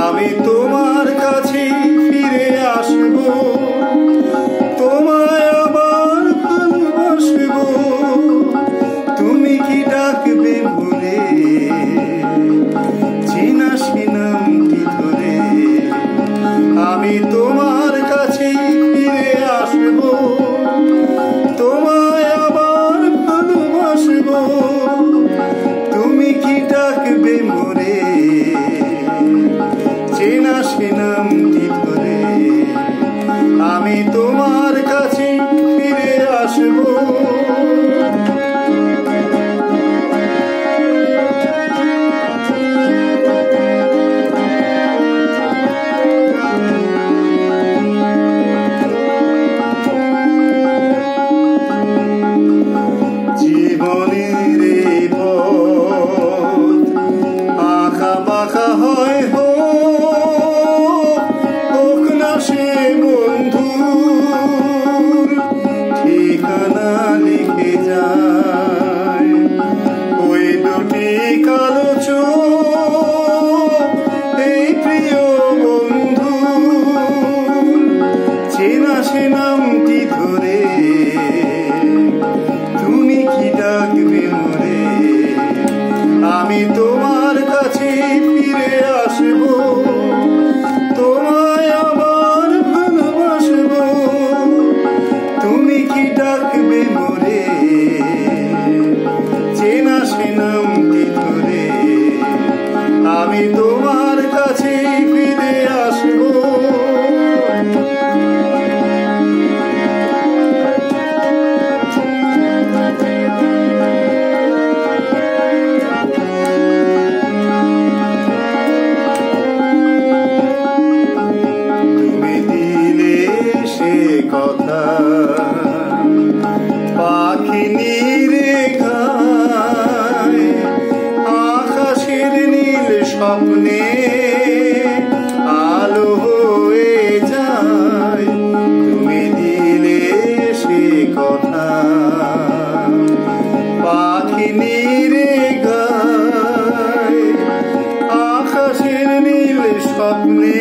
আমি তোমার কাছে ফিরে আসবো, তোমায় আবার ভালোবাসবো। তুমি কি ডাকবে বলে চেনা সে নামটি ধরে? আমি তোমার কাছে ফিরে আসবো, তোমায় আবার ভালোবাসবো। তুমি কি ডাকবে মোরে চেনা সে নামটি ধরে? আমি তোমার কাছে ফিরে আসবো। জীবনের পথ আঁকা বাঁকা হয়, হোক না সে বন্ধুর ঠিকানা লিখে যায় ওই দুটি কালো চোখ। এই প্রিয় বন্ধু চেনা সে নামটি ধরে তুমি কি ডাকবে মোরে? আমি তোমার কাছে ফিরে আসবো, তোমায় আবার ভালোবাসবো। তুমি কি ডাকবে মোরে চেনা সে নামটি ধরে? আমি তোমার কাছে ফিরে আসবো। কথা পাখি নিরেখায় আকাশের নীল স্বপ্নে আলো হয়ে যায়। তুমি দিলে সে কথা পাখি নিরেখায় আকাশের নীল স্বপ্নে